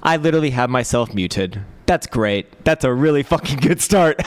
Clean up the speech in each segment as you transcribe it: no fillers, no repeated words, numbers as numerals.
I literally have myself muted. That's great. That's a really fucking good start.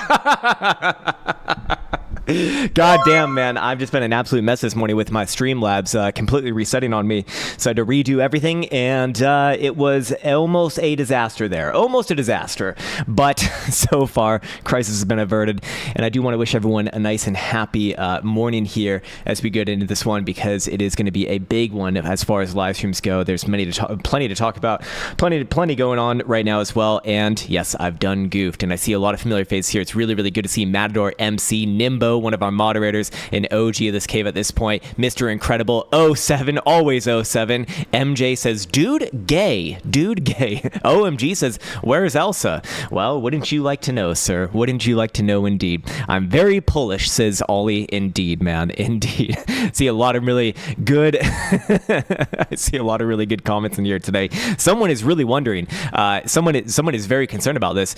God damn, man. I've just been an absolute mess this morning with my Streamlabs completely resetting on me. So I had to redo everything, and it was almost a disaster there. Almost a disaster. But so far, crisis has been averted. And I do want to wish everyone a nice and happy morning here as we get into this one, because it is going to be a big one as far as live streams go. There's plenty to talk about. Plenty going on right now as well. And yes, I've done goofed, and I see a lot of familiar faces here. It's really, really good to see Matador MC, Nimbo, one of our moderators, an OG of this cave at this point, Mr. Incredible 07, always 07. MJ says, dude gay. OMG says, where's Elsa? Well, wouldn't you like to know, sir? Wouldn't you like to know, indeed? I'm very Polish, says Ollie. Indeed, man, indeed. See a lot of really good I see a lot of really good comments in here today. Someone is really wondering, someone is very concerned about this.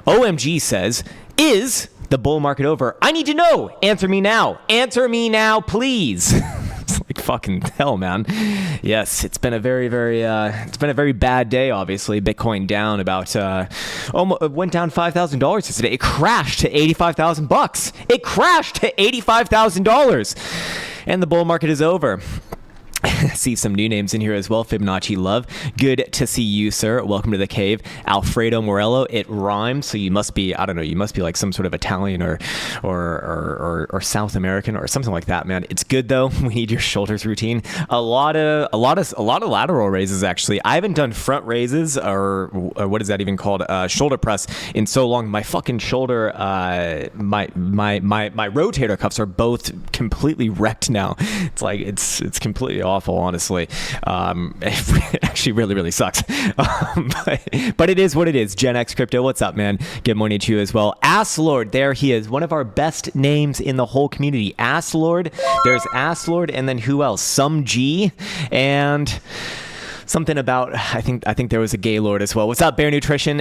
OMG says, is the bull market over? I need to know. Answer me now. Answer me now, please. It's like fucking hell, man. Yes, it's been a very bad day. Obviously, Bitcoin down about almost went down $5,000 yesterday. It crashed to $85,000. It crashed to $85,000, and the bull market is over. See some new names in here as well. Fibonacci Love, good to see you, sir. Welcome to the cave. Alfredo Morello, it rhymes, so you must be, I don't know, you must be like some sort of Italian or South American or something like that, man. It's good though. We need your shoulders routine. A lot of lateral raises actually. I haven't done front raises or what is that even called? Shoulder press in so long. My fucking shoulder, my rotator cuffs are both completely wrecked now. It's like it's completely awful, honestly. It actually really sucks. But it is what it is. Gen X Crypto, what's up, man? Good morning to you as well. Asslord, there he is. One of our best names in the whole community. Asslord. There's Asslord, and then who else? Some G, and something about, I think there was a Gaylord as well. What's up, Bear Nutrition?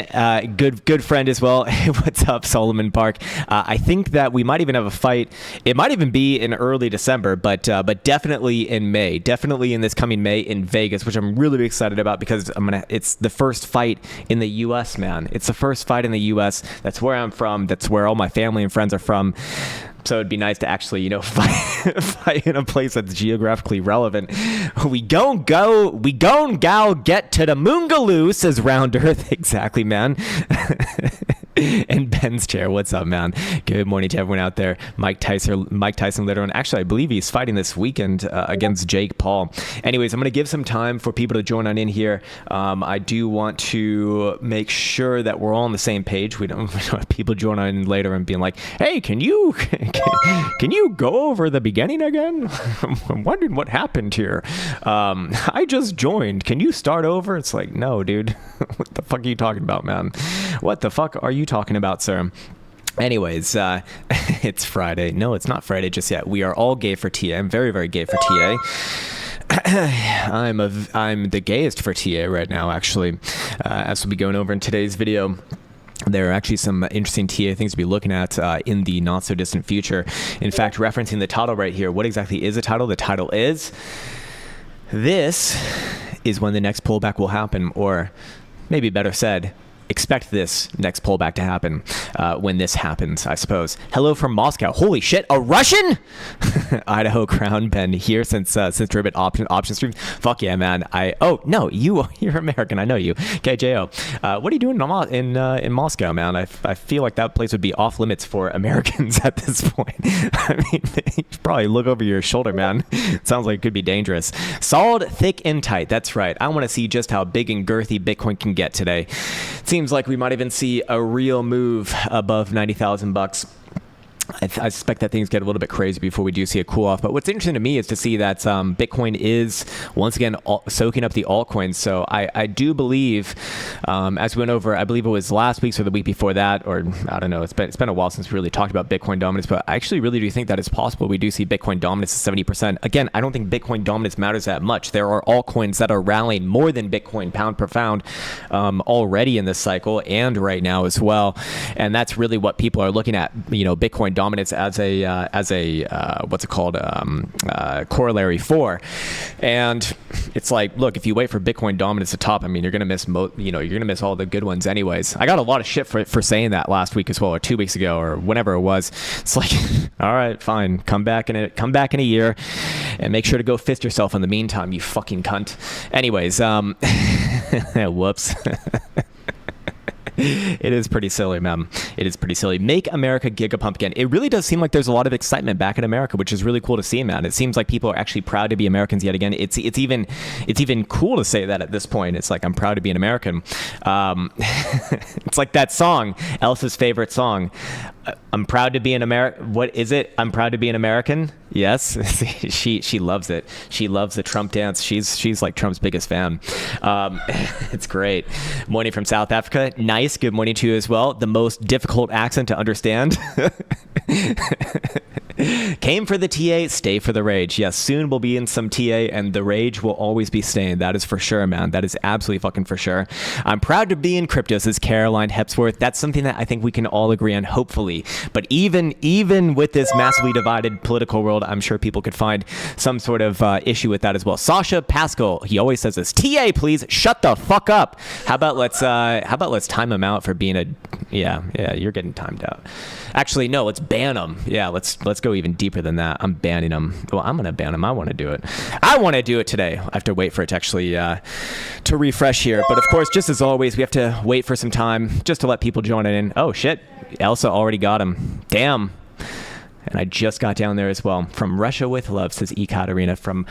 Good friend as well. What's up, Solomon Park? I think that we might even have a fight. It might even be in early December, but definitely in May. Definitely in this coming May in Vegas, which I'm really excited about, because it's the first fight in the U.S., man. It's the first fight in the U.S. That's where I'm from. That's where all my family and friends are from. So it'd be nice to actually, fight in a place that's geographically relevant. We gon' go get to the Moongaloo, says Round Earth. Exactly, man. And Ben's chair, what's up, man? Good morning to everyone out there. Mike Tyson later on. Actually, I believe he's fighting this weekend against Jake Paul. Anyways, I'm going to give some time for people to join on in here. I do want to make sure that we're all on the same page. We don't have people join on in later and being like, hey, can you go over the beginning again? I'm wondering what happened here. I just joined. Can you start over? It's like, no, dude. What the fuck are you talking about, man? What the fuck are you talking about, sir? Anyways, it's Friday. No, it's not Friday just yet. We are all gay for TA. I'm very gay for TA. I'm the gayest for TA right now, actually, as we'll be going over in today's video. There are actually some interesting TA things to be looking at in the not so distant future. In fact, referencing the title right here, what exactly is the title? The title is, this is when the next pullback will happen, or maybe better said, expect this next pullback to happen when this happens, I suppose. Hello from Moscow. Holy shit, a Russian? Idaho Krown been here since Ribbit option streams. Fuck yeah, man. Oh no, you're American. I know you. KJO. What are you doing in Moscow, man? I feel like that place would be off limits for Americans at this point. I mean, you should probably look over your shoulder, man. Sounds like it could be dangerous. Solid, thick, and tight. That's right. I want to see just how big and girthy Bitcoin can get today. Seems like we might even see a real move above $90,000. I suspect that things get a little bit crazy before we do see a cool off. But what's interesting to me is to see that Bitcoin is once again soaking up the altcoins. So I do believe, as we went over, I believe it was last week or the week before that, or I don't know. It's been a while since we really talked about Bitcoin dominance. But I actually really do think that it's possible we do see Bitcoin dominance at 70%. Again, I don't think Bitcoin dominance matters that much. There are altcoins that are rallying more than Bitcoin pound per pound already in this cycle and right now as well. And that's really what people are looking at. Bitcoin dominance as a what's it called, corollary for. And It's like, look, if you wait for Bitcoin dominance to top, I mean, you're gonna miss you're gonna miss all the good ones anyways. I got a lot of shit for saying that last week as well, or 2 weeks ago, or whenever it was. It's like, all right, fine, come back in a year, and make sure to go fist yourself in the meantime, you fucking cunt. Anyways, whoops. It is pretty silly, man. It is pretty silly. Make America gigapump again. It really does seem like there's a lot of excitement back in America, which is really cool to see, man. It seems like people are actually proud to be Americans yet again. It's even cool to say that at this point. It's like, I'm proud to be an American. It's like that song, Elsa's favorite song. I'm proud to be an American. What is it? I'm proud to be an American. Yes, she loves it. She loves the Trump dance. She's like Trump's biggest fan. It's great. Morning from South Africa. Nice. Good morning to you as well. The most difficult accent to understand. Came for the TA, stay for the rage. Yes, soon we'll be in some TA, and the rage will always be staying. That is for sure, man. That is absolutely fucking for sure. I'm proud to be in crypto, says Caroline Hepsworth. That's something that I think we can all agree on, hopefully. But even with this massively divided political world, I'm sure people could find some sort of issue with that as well. Sasha Pascal, he always says this. TA, please shut the fuck up. How about let's time him out for being a yeah, you're getting timed out. Actually, no, let's ban him. Yeah, let's go even deeper than that. I'm banning him. Well, I'm gonna ban him. I want to do it. I want to do it today. I have to wait for it to actually to refresh here. But of course, just as always, we have to wait for some time just to let people join it in. Oh shit, Elsa already got him. Damn. And I just got down there as well. From Russia with love, says Ekaterina. From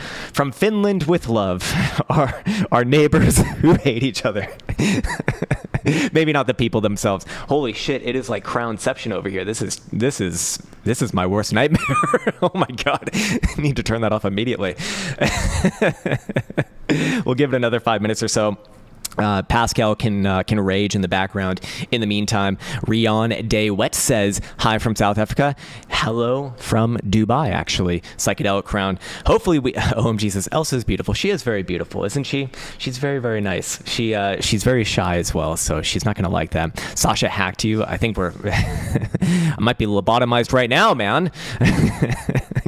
Finland with love. Our neighbors who hate each other. Maybe not the people themselves. Holy shit, it is like Crownception over here. This is my worst nightmare. Oh my god. I need to turn that off immediately. We'll give it another 5 minutes or so. Pascal can rage in the background. In the meantime, Rian Day Wet says hi from South Africa. Hello from Dubai, actually. Psychedelic Krown. Hopefully OMG says Elsa's beautiful. She is very beautiful, isn't she? She's very, very nice. She's very shy as well, so she's not gonna like that. Sasha hacked you. I think I might be lobotomized right now, man.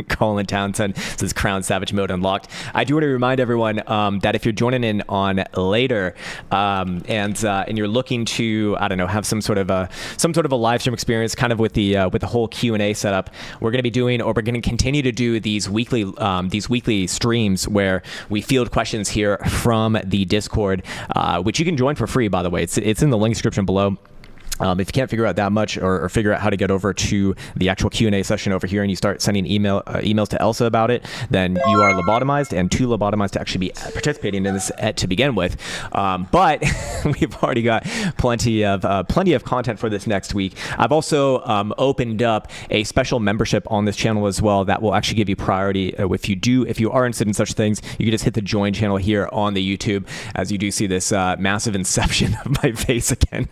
Colin Townsend says Crown Savage Mode unlocked. I do want to remind everyone that if you're joining in on later, and you're looking to, I don't know, have some sort of a live stream experience, kind of with the whole Q&A setup, we're going to continue to do these weekly streams where we field questions here from the Discord, which you can join for free, by the way. It's in the link description below. If you can't figure out that much, or figure out how to get over to the actual Q&A session over here, and you start sending emails to Elsa about it, then you are lobotomized, and too lobotomized to actually be participating in this to begin with. But we've already got plenty of content for this next week. I've also opened up a special membership on this channel as well that will actually give you priority. If you are interested in such things, you can just hit the join channel here on the YouTube, as you do see this massive inception of my face again.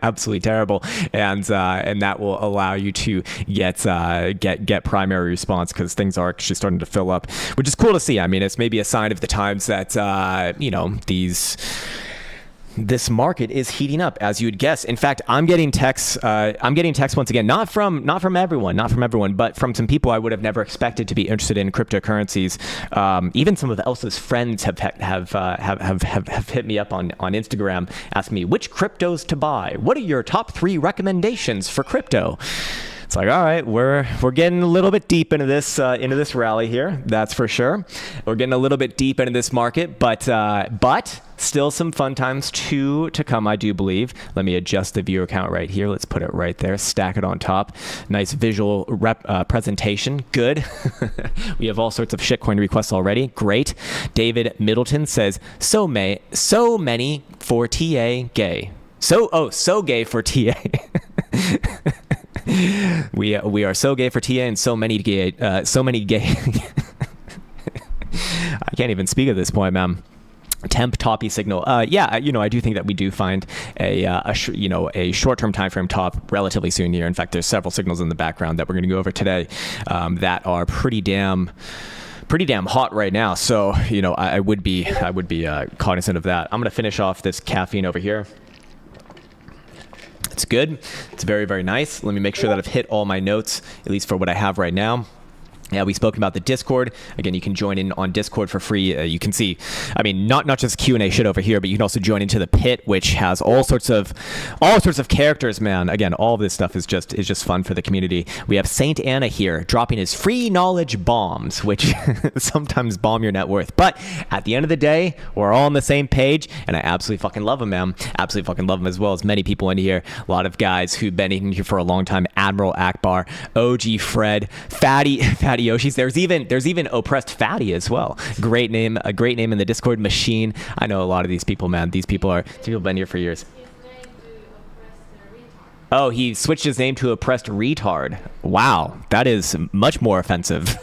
Absolutely terrible, and that will allow you to get primary response, because things are actually starting to fill up, which is cool to see. I mean, it's maybe a sign of the times that this market is heating up, as you would guess. In fact, I'm getting texts once again, not from everyone, but from some people I would have never expected to be interested in cryptocurrencies. Even some of Elsa's friends have hit me up on Instagram, asking me which cryptos to buy. What are your top 3 recommendations for crypto? It's like, all right, we're getting a little bit deep into this rally here. That's for sure. We're getting a little bit deep into this market, but still some fun times to come, I do believe. Let me adjust the viewer count right here. Let's put it right there. Stack it on top. Nice visual presentation. Good. We have all sorts of shitcoin requests already. Great. David Middleton says, so many for TA gay. So gay for TA. We are so gay for TA, and so many gay. I can't even speak at this point, man. Temp toppy signal. I do think that we do find a short-term time frame top relatively soon here. In fact, there's several signals in the background that we're going to go over today that are pretty damn hot right now. So I would be cognizant of that. I'm going to finish off this caffeine over here. It's good. It's very, very nice. Let me make sure that I've hit all my notes, at least for what I have right now. Yeah, we spoke about the Discord. Again, you can join in on Discord for free. You can see, I mean, not just Q&A shit over here, but you can also join into the pit, which has all sorts of characters, man. Again, all of this stuff is just fun for the community. We have Saint Anna here dropping his free knowledge bombs, which sometimes bomb your net worth. But at the end of the day, we're all on the same page, and I absolutely fucking love him, man. Absolutely fucking love him, as well as many people in here. A lot of guys who've been in here for a long time. Admiral Akbar, OG Fred, Fatty Yoshis. There's even Oppressed Fatty as well. Great name, a great name in the Discord. Machine. I know a lot of these people, man. These people have been here for years. Oh, he switched his name to Oppressed Retard. Wow, that is much more offensive.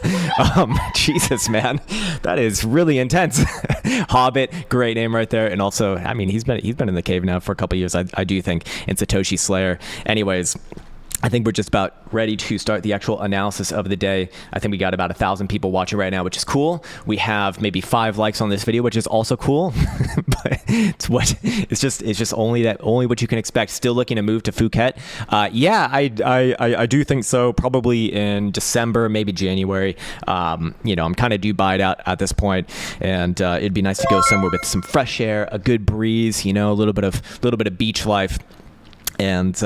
Jesus, man, that is really intense. Hobbit, great name right there. And also, I mean, he's been in the cave now for a couple of years, I do think. And Satoshi Slayer. Anyways, I think we're just about ready to start the actual analysis of the day. I think we got about 1,000 people watching right now, which is cool. We have maybe 5 likes on this video, which is also cool. But it's just only what you can expect. Still looking to move to Phuket. Yeah, I do think so. Probably in December, maybe January. I'm kind of due buy it out at this point, and it'd be nice to go somewhere with some fresh air, a good breeze, a little bit of beach life, and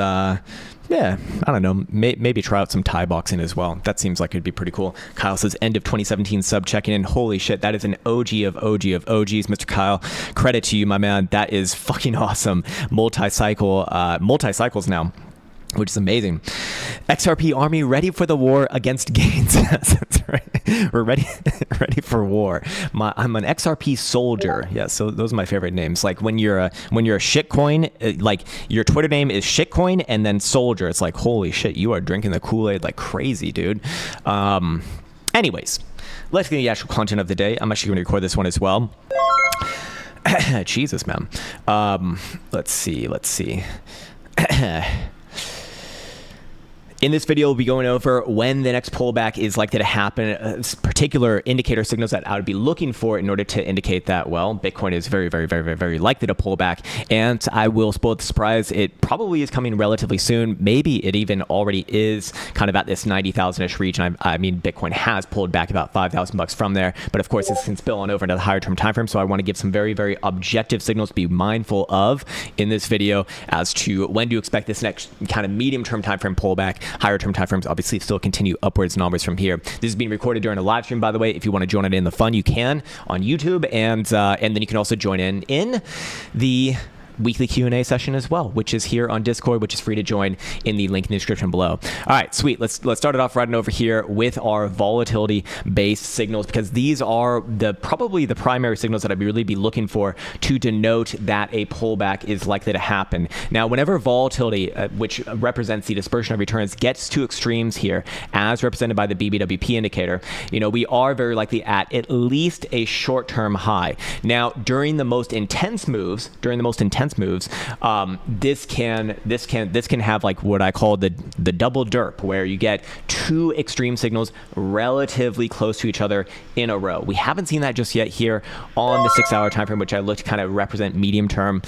yeah, I don't know. Maybe try out some Thai boxing as well. That seems like it'd be pretty cool. Kyle says, end of 2017 sub checking in. Holy shit, that is an OG of OGs, Mr. Kyle. Credit to you, my man. That is fucking awesome. Multi-cycles now, which is amazing. XRP army ready for the war against Gains. That's right. We're ready for war. I'm an XRP soldier. Yeah, so those are my favorite names. Like when you're a shitcoin, like your Twitter name is shitcoin and then soldier. It's like, holy shit, you are drinking the Kool-Aid like crazy, dude. Anyways, let's get the actual content of the day. I'm actually going to record this one as well. Jesus, man. Let's see. In this video, we'll be going over when the next pullback is likely to happen, particular indicator signals that I would be looking for in order to indicate that, well, Bitcoin is very, very, very, very, very likely to pull back. And I will spoil the surprise. It probably is coming relatively soon. Maybe it even already is kind of at this 90,000-ish region. I mean, Bitcoin has pulled back about $5,000 from there. But of course, this can spill on over into the higher term time frame. So I want to give some very, very objective signals to be mindful of in this video as to when to expect this next kind of medium term time frame pullback. Higher term timeframes obviously still continue upwards and onwards from here. This is being recorded during a live stream, by the way. If you want to join it in the fun, you can on YouTube, and then you can also join in the weekly Q&A session as well, which is here on Discord, which is free to join in the link in the description below. All right, sweet. Let's start it off right over here with our volatility-based signals, because these are probably the primary signals that I'd really be looking for to denote that a pullback is likely to happen. Now, whenever volatility, which represents the dispersion of returns, gets to extremes here, as represented by the BBWP indicator, we are very likely at least a short-term high. Now, during the most intense moves, this can have like what I call the double derp, where you get 2 extreme signals relatively close to each other in a row. We haven't seen that just yet here on the 6-hour time frame, which I look to kind of represent medium term.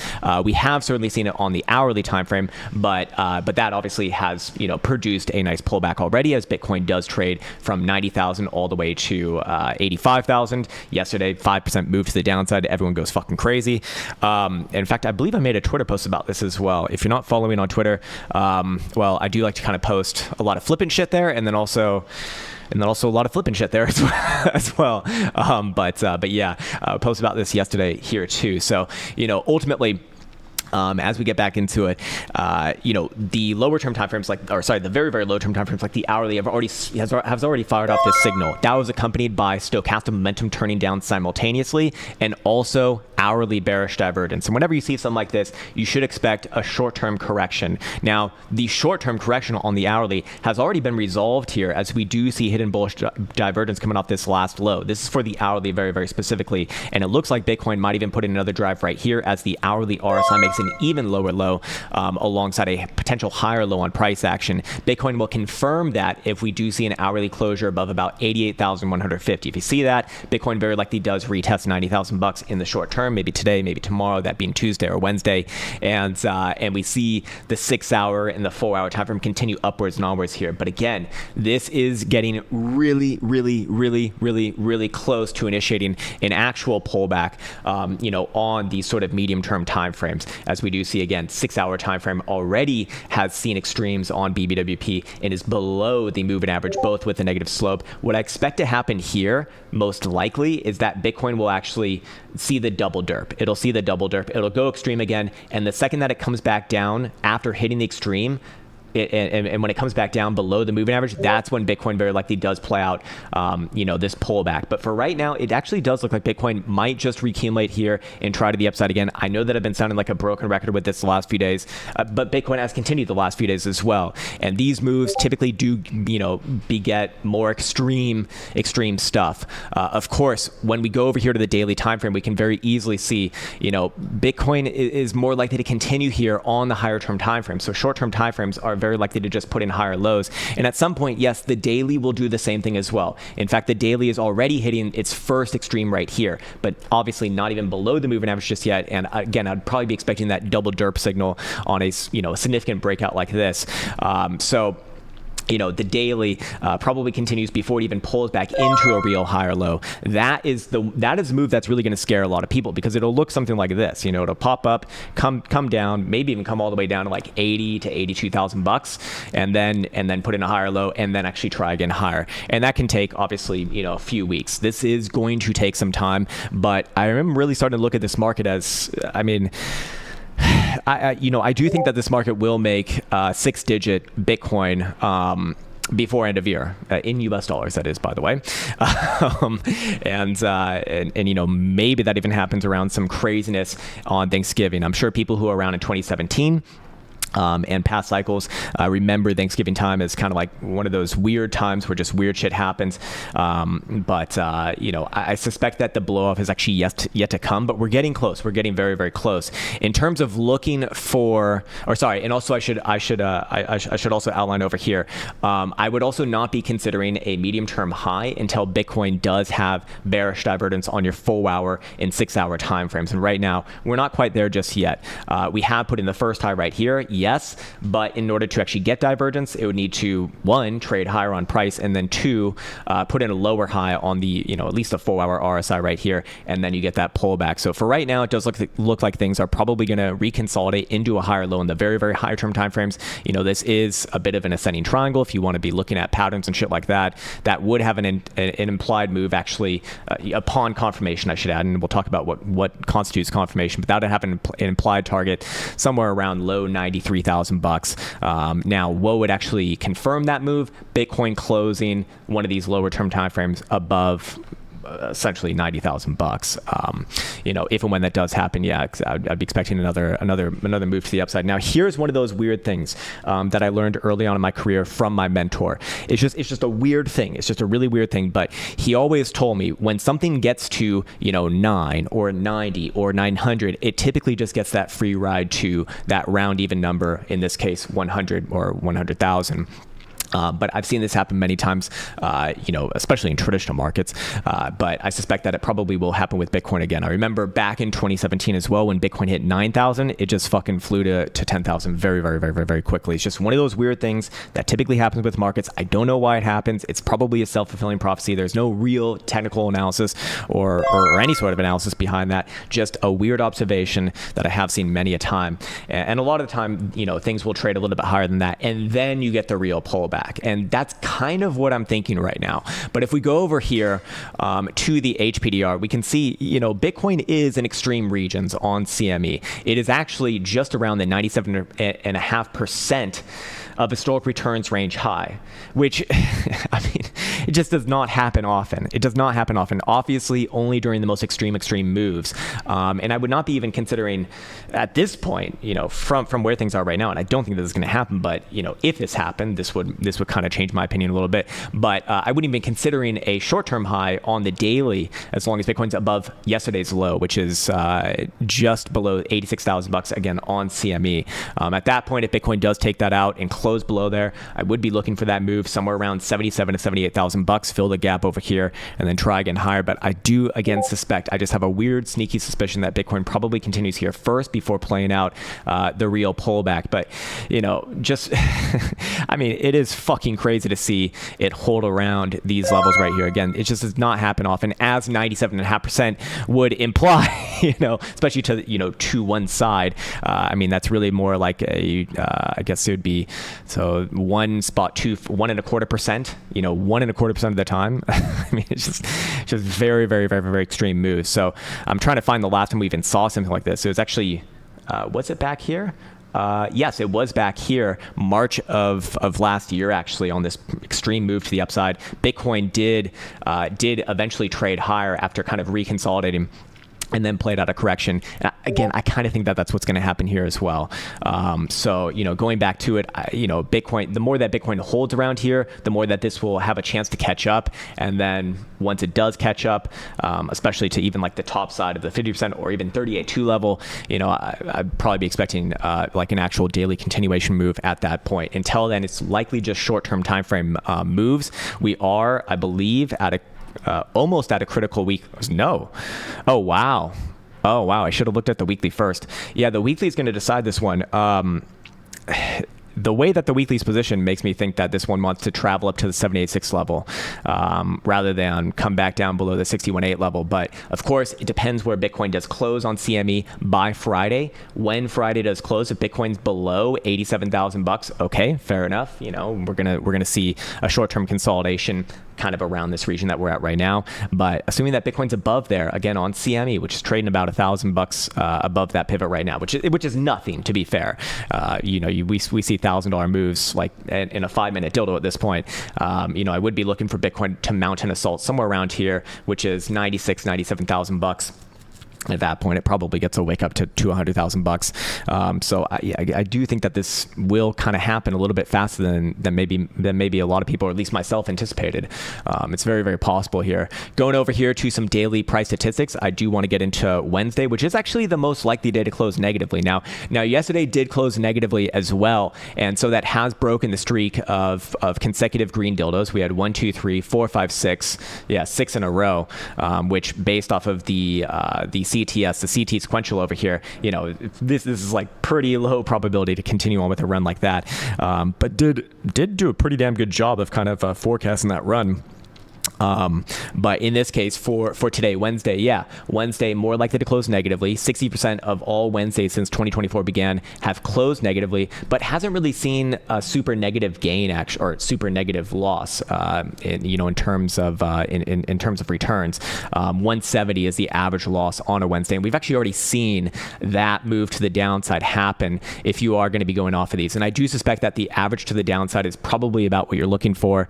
We have certainly seen it on the hourly time frame, but that obviously has produced a nice pullback already, as Bitcoin does trade from 90,000 all the way to 85,000. Yesterday, 5% move to the downside. Everyone goes fucking crazy. In fact, I believe I made a Twitter post about this as well. If you're not following on Twitter, well, I do like to kind of post a lot of flippant shit there, and then also a lot of flipping shit there as well. But yeah, I posted about this yesterday here too. So, ultimately, as we get back into it, the lower term timeframes, the very, very low term timeframes, like the hourly, has already fired off this signal. That was accompanied by stochastic momentum turning down simultaneously, and also hourly bearish divergence. And whenever you see something like this, you should expect a short-term correction. Now, the short-term correction on the hourly has already been resolved here, as we do see hidden bullish divergence coming off this last low. This is for the hourly very, very specifically, and it looks like Bitcoin might even put in another drive right here, as the hourly RSI makes an even lower low alongside a potential higher low on price action. Bitcoin will confirm that if we do see an hourly closure above about 88,150. If you see that, Bitcoin very likely does retest 90,000 bucks in the short term. term, maybe today, maybe tomorrow, that being Tuesday or Wednesday, and we see the 6 hour and the 4 hour time frame continue upwards and onwards here. But again, this is getting really, really, really, really, really close to initiating an actual pullback, on these sort of medium term time frames. As we do see, again, 6 hour time frame already has seen extremes on BBWP and is below the moving average, both with a negative slope. What I expect to happen here, most likely, is that Bitcoin will actually see the double derp. It'll see the double derp. It'll go extreme again. And the second that it comes back down after hitting the extreme, and when it comes back down below the moving average, that's when Bitcoin very likely does play out, this pullback. But for right now, it actually does look like Bitcoin might just reaccumulate here and try to the upside again. I know that I've been sounding like a broken record with this the last few days, but Bitcoin has continued the last few days as well. And these moves typically do, beget more extreme stuff. Of course, when we go over here to the daily time frame, we can very easily see, Bitcoin is more likely to continue here on the higher term time frame. So short term time frames are very likely to just put in higher lows. And at some point, yes, the daily will do the same thing as well. In fact, the daily is already hitting its first extreme right here, but obviously not even below the moving average just yet. And again, I'd probably be expecting that double derp signal on a significant breakout like this. The daily probably continues before it even pulls back into a real higher low. That is the move that's really going to scare a lot of people, because it'll look something like this. It'll pop up, come down, maybe even come all the way down to like 80 to 82,000 bucks, and then put in a higher low, and then actually try again higher. And that can take obviously a few weeks. This is going to take some time, but I am really starting to look at this market as, I do think that this market will make 6-digit Bitcoin before end of year, in US dollars, that is, by the way. And maybe that even happens around some craziness on Thanksgiving. I'm sure people who are around in 2017 and past cycles remember Thanksgiving time as kind of like one of those weird times where just weird shit happens. But I suspect that the blow off is actually yet to come, but we're getting close. We're getting very, very close in terms of looking for, and also I should also outline over here. I would also not be considering a medium term high until Bitcoin does have bearish divergence on your 4 hour and 6 hour time frames. And right now we're not quite there just yet. We have put in the first high right here. Yes, but in order to actually get divergence, it would need to, 1, trade higher on price, and then 2, put in a lower high on the, at least a 4 hour RSI right here, and then you get that pullback. So for right now, it does look like things are probably going to reconsolidate into a higher low in the very, very high term timeframes. This is a bit of an ascending triangle. If you want to be looking at patterns and shit like that, that would have an implied move actually upon confirmation, I should add, and we'll talk about what constitutes confirmation, but that would have an implied target somewhere around low 93,000 bucks. Now, what would actually confirm that move? Bitcoin closing one of these lower term timeframes above essentially 90,000 bucks. If and when that does happen, yeah, I'd be expecting another move to the upside. Now, here's one of those weird things that I learned early on in my career from my mentor. It's just a weird thing. It's just a really weird thing. But he always told me when something gets to 9 or 90 or 900, it typically just gets that free ride to that round even number. In this case, 100 or 100,000. But I've seen this happen many times, especially in traditional markets. But I suspect that it probably will happen with Bitcoin again. I remember back in 2017 as well, when Bitcoin hit 9,000, it just fucking flew to 10,000 very, very, very, very, very quickly. It's just one of those weird things that typically happens with markets. I don't know why it happens. It's probably a self-fulfilling prophecy. There's no real technical analysis or any sort of analysis behind that. Just a weird observation that I have seen many a time. And a lot of the time, things will trade a little bit higher than that. And then you get the real pullback. And that's kind of what I'm thinking right now. But if we go over here to the HPDR, we can see, Bitcoin is in extreme regions on CME. It is actually just around the 97.5% of historic returns range high, which, it just does not happen often. It does not happen often, obviously only during the most extreme moves. And I would not be even considering at this point, from where things are right now, and I don't think this is going to happen, but, if this happened, this would kind of change my opinion a little bit. But I wouldn't even be considering a short-term high on the daily as long as Bitcoin's above yesterday's low, which is just below 86,000 bucks again on CME. At that point, if Bitcoin does take that out and close close below there, I would be looking for that move somewhere around 77 to 78,000 bucks, fill the gap over here, and then try again higher. But I do again suspect, I just have a weird sneaky suspicion that Bitcoin probably continues here first before playing out the real pullback. But just I mean, it is fucking crazy to see it hold around these levels right here. Again, it just does not happen often, as 97.5% would imply, especially to one side. I mean, that's really more like I guess it would be, so 1.25%, 1.25% of the time. I mean, it's just very, very, very, very extreme moves. So I'm trying to find the last time we even saw something like this. It was actually, was it back here? Yes, it was back here, March of last year, actually, on this extreme move to the upside. Bitcoin did eventually trade higher after kind of reconsolidating and then played out a correction. Again, I kind of think that that's what's going to happen here as well. So, going back to it, Bitcoin, the more that Bitcoin holds around here, the more that this will have a chance to catch up. And then once it does catch up, especially to even like the top side of the 50% or even 38.2 level, I'd probably be expecting like an actual daily continuation move at that point. Until then, it's likely just short-term time frame moves. We are, I believe, almost at a critical week. No. Oh, wow. I should have looked at the weekly first. Yeah, the weekly is going to decide this one. The way that the weekly's position makes me think that this one wants to travel up to the 78.6 level rather than come back down below the 61.8 level. But of course, it depends where Bitcoin does close on CME by Friday. When Friday does close, if Bitcoin's below 87,000 bucks, okay, fair enough. We're gonna see a short-term consolidation kind of around this region that we're at right now. But assuming that Bitcoin's above there, again on CME, which is trading about 1,000 bucks above that pivot right now, which is nothing, to be fair. We see $1,000 moves like in a 5-minute dildo at this point. I would be looking for Bitcoin to mount an assault somewhere around here, which is 97,000 bucks. At that point, it probably gets a wake up to 200,000 bucks. So I do think that this will kind of happen a little bit faster than maybe a lot of people, or at least myself, anticipated. It's very, very possible here. Going over here to some daily price statistics, I do want to get into Wednesday, which is actually the most likely day to close negatively. Now yesterday did close negatively as well, and so that has broken the streak of consecutive green dildos. We had 1, 2, 3, 4, 5, 6, 6 in a row, which based off of the CTS, the CT sequential over here, this is like pretty low probability to continue on with a run like that. But did do a pretty damn good job of kind of forecasting that run. But in this case, for today, Wednesday more likely to close negatively. 60% of all Wednesdays since 2024 began have closed negatively, but hasn't really seen a super negative gain, or super negative loss. In terms of returns, 170 is the average loss on a Wednesday, and we've actually already seen that move to the downside happen. If you are going to be going off of these, and I do suspect that the average to the downside is probably about what you're looking for.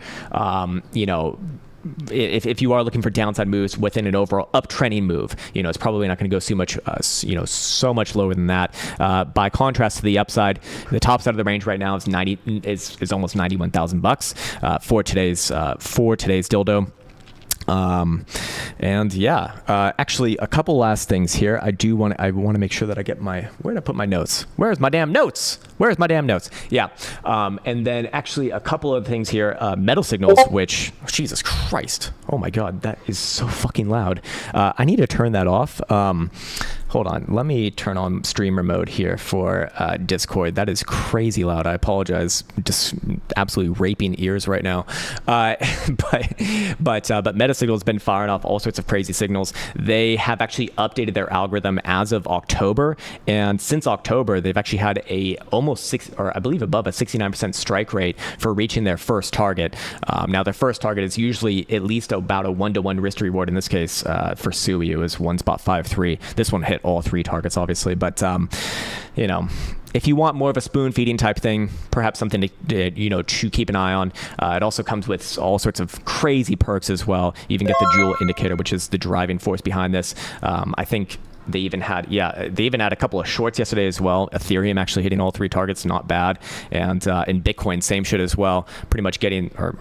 If you are looking for downside moves within an overall uptrending move, it's probably not going to go so much lower than that. By contrast to the upside, the top side of the range right now is almost 91,000 bucks for today's dildo. Actually a couple last things here. I want to make sure that I get where did I put my notes? Where's my damn notes? Yeah. And then actually a couple of things here, metal signals, which, Jesus Christ. Oh my God, that is so fucking loud. I need to turn that off. Hold on, let me turn on streamer mode here for Discord. That is crazy loud. I apologize. Just absolutely raping ears right now. But Metasignal has been firing off all sorts of crazy signals. They have actually updated their algorithm as of October, and since October, they've actually had above a 69% strike rate for reaching their first target. Now, their first target is usually at least about a 1-to-1 risk to reward. In this case, for Sui, it was 1.53. This one hit all 3 targets, obviously, but if you want more of a spoon feeding type thing, perhaps something to keep an eye on. It also comes with all sorts of crazy perks as well. You even get the Joule indicator, which is the driving force behind this. I think They even had a couple of shorts yesterday as well. Ethereum actually hitting all 3 targets, not bad. And in Bitcoin, same shit as well. Pretty much getting, or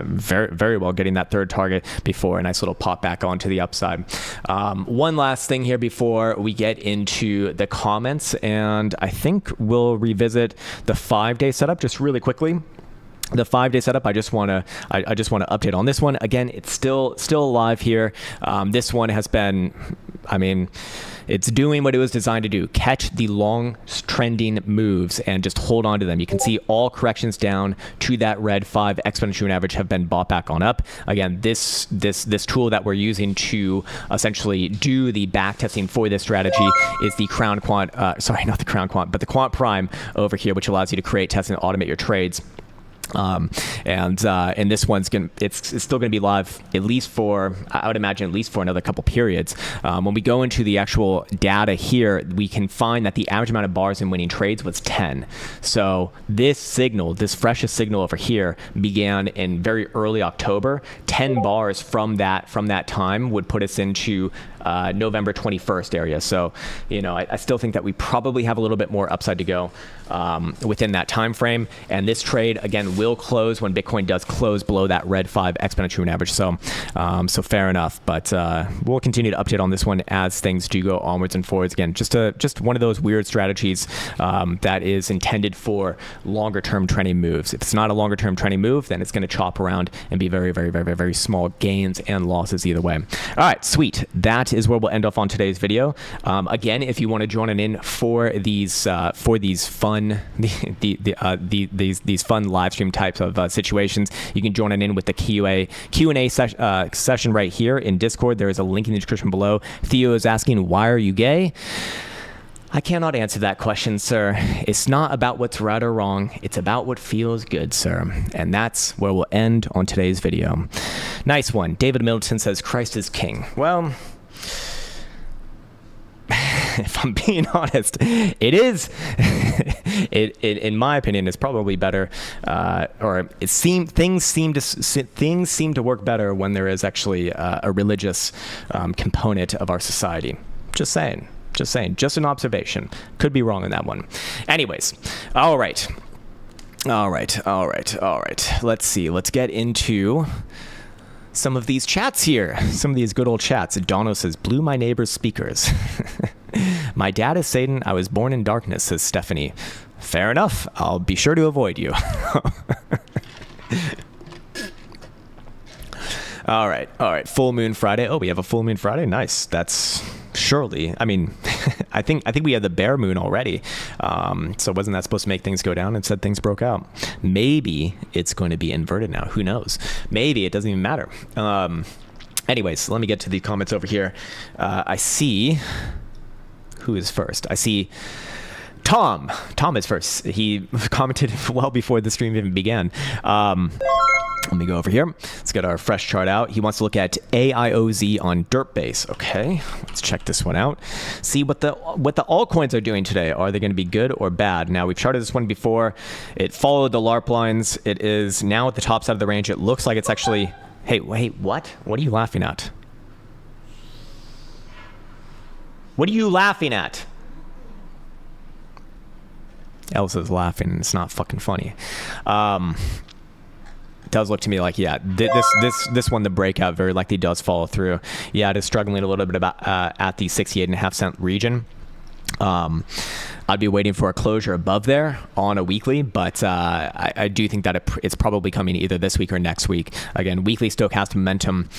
very, very well getting that 3rd target before a nice little pop back onto the upside. One last thing here before we get into the comments, and I think we'll revisit the 5-day setup just really quickly. The 5-day setup, I just want to update on this one. Again, it's still alive here. This one has been, I mean, it's doing what it was designed to do. Catch the long trending moves and just hold on to them. You can see all corrections down to that red 5 exponential moving average have been bought back on up. Again, this tool that we're using to essentially do the back testing for this strategy is the Krown Quant, sorry, not the Krown Quant, but the Quant Prime over here, which allows you to create, test, and automate your trades. And this one's it's still gonna be live at least for, I would imagine, at least for another couple periods. When we go into the actual data here, we can find that the average amount of bars in winning trades was 10. So this signal, this freshest signal over here, began in very early October. 10 bars from that time would put us into November 21st area. So, you know, I still think that we probably have a little bit more upside to go within that time frame. And this trade, again, will close when Bitcoin does close below that red 5 exponential moving average. So, so fair enough. But we'll continue to update on this one as things do go onwards and forwards. Again, just one of those weird strategies that is intended for longer term trending moves. If it's not a longer term trending move, then it's going to chop around and be very, very, very, very, very small gains and losses either way. All right, sweet. That is where we'll end off on today's video. Again, if you want to join in for these fun these fun live stream types of situations, you can join in with the Q&A session right here in Discord. There is a link in the description below. Theo is asking, why are you gay? I cannot answer that question, sir. It's not about what's right or wrong. It's about what feels good, sir. And that's where we'll end on today's video. Nice one. David Middleton says, Christ is king. Well, if I'm being honest, it is. In my opinion, it's probably better, or things seem to work better when there is actually a religious component of our society. Just saying. Just an observation. Could be wrong on that one. Anyways, all right. Let's see. Let's get into some of these chats here. Some of these good old chats. Dono says, blew my neighbor's speakers. My dad is Satan. I was born in darkness, says Stephanie. Fair enough. I'll be sure to avoid you. All right. Full Moon Friday. Oh, we have a Full Moon Friday. Nice. That's surely. I mean, I think we had the bare moon already. So wasn't that supposed to make things go down? Instead, things broke out. Maybe it's going to be inverted now. Who knows? Maybe it doesn't even matter. Anyways, let me get to the comments over here. I see who is first. I see Tom. Tom is first. He commented well before the stream even began. Let me go over here. Let's get our fresh chart out. He wants to look at AIOZ on Dirtbase. Okay, let's check this one out. See what the altcoins are doing today. Are they going to be good or bad? Now, we've charted this one before. It followed the LARP lines. It is now at the top side of the range. It looks like it's actually... Hey, wait, what? What are you laughing at? What are you laughing at? Elsa's laughing. It's not fucking funny. Does look to me like, yeah, this one, the breakout very likely does follow through. Yeah, it is struggling a little bit about at the 68.5 cent region. I'd be waiting for a closure above there on a weekly, but I do think that it's probably coming either this week or next week. Again, weekly stochastic momentum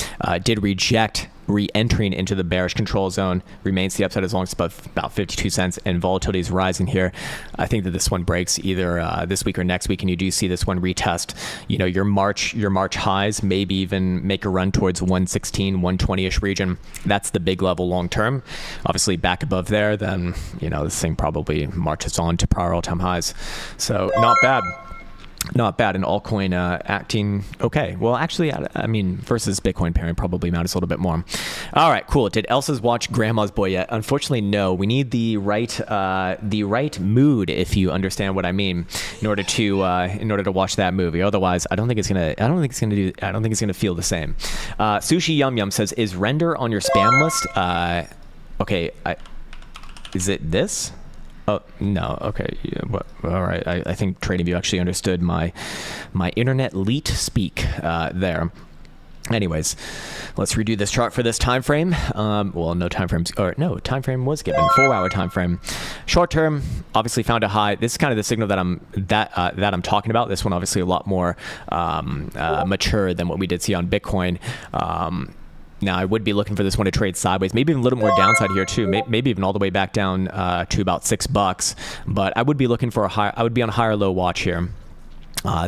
did reject re-entering into the bearish control zone, remains the upside as long as it's above about 52 cents, and volatility is rising here. I think that this one breaks either this week or next week, and you do see this one retest, you know, your March highs, maybe even make a run towards 116, 120-ish region. That's the big level long term. Obviously back above there, then, you know, this thing probably marches on to prior all-time highs. So not bad. Not bad. An altcoin acting okay. Well, actually, I mean, versus Bitcoin pairing probably matters a little bit more. All right, cool. Did Elsa's watch Grandma's Boy yet? Unfortunately, no. We need the right mood, if you understand what I mean, in order to watch that movie. Otherwise, I don't think it's gonna feel the same. Sushi Yum Yum says, is render on your spam list? Okay, is it this? Oh, no. Okay. Yeah, well, all right. I think TradingView actually understood my internet leet speak there. Anyways, let's redo this chart for this time frame. Well, no time frames, or no, time frame was given, 4-hour time frame. Short term, obviously found a high. This is kind of the signal that I'm talking about. This one obviously a lot more mature than what we did see on Bitcoin. Now, I would be looking for this one to trade sideways, maybe even a little more downside here too, maybe even all the way back down to about $6. But I would be looking for I would be on a higher low watch here.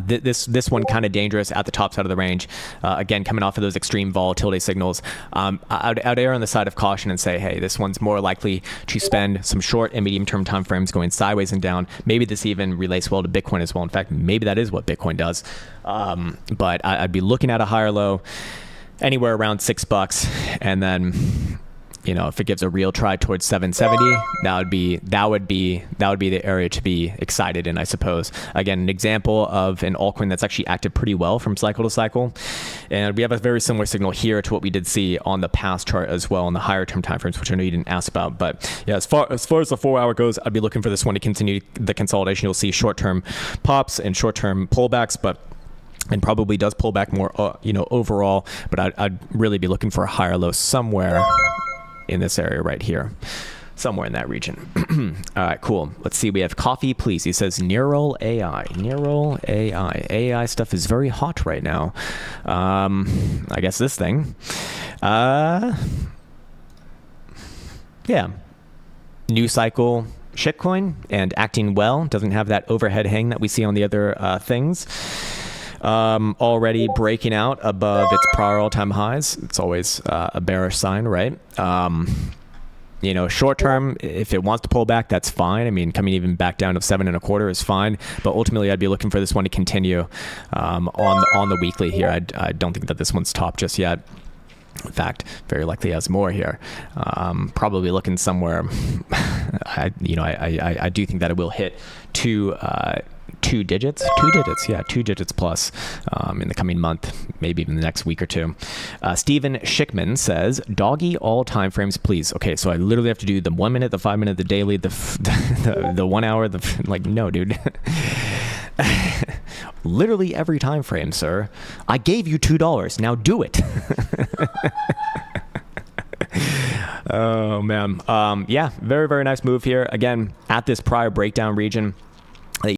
This one kind of dangerous at the top side of the range. Again, coming off of those extreme volatility signals. I'd err on the side of caution and say, hey, this one's more likely to spend some short and medium term time frames going sideways and down. Maybe this even relates well to Bitcoin as well. In fact, maybe that is what Bitcoin does. But I'd be looking at a higher low anywhere around $6, and then, you know, if it gives a real try towards 770, that would be the area to be excited in, I suppose. Again, an example of an altcoin that's actually acted pretty well from cycle to cycle, and we have a very similar signal here to what we did see on the past chart as well on the higher term timeframes, which I know you didn't ask about. But yeah, as far as the 4-hour goes, I'd be looking for this one to continue the consolidation. You'll see short-term pops and short-term pullbacks, and probably does pull back more, overall. But I'd really be looking for a higher low somewhere in this area right here, somewhere in that region. All right, cool. Let's see. We have Coffee, please. He says Neural AI. Neural AI. AI stuff is very hot right now. I guess this thing. Yeah. New cycle shitcoin and acting well. Doesn't have that overhead hang that we see on the other things. Already breaking out above its prior all-time highs. It's always a bearish sign, right? Short term, if it wants to pull back, that's fine. I mean, coming even back down to 7.25 is fine. But ultimately, I'd be looking for this one to continue on the weekly here. I don't think that this one's top just yet. In fact, very likely has more here. Probably looking somewhere. I do think that it will hit two digits plus in the coming month, maybe even the next week or two. Steven Schickman says, doggy all time frames, please. Okay, so I literally have to do the 1 minute, the 5 minute, the daily, the 1 hour, no, dude. Literally every time frame, sir. I gave you $2. Now do it. Oh man. Yeah, very, very nice move here. Again, at this prior breakdown region.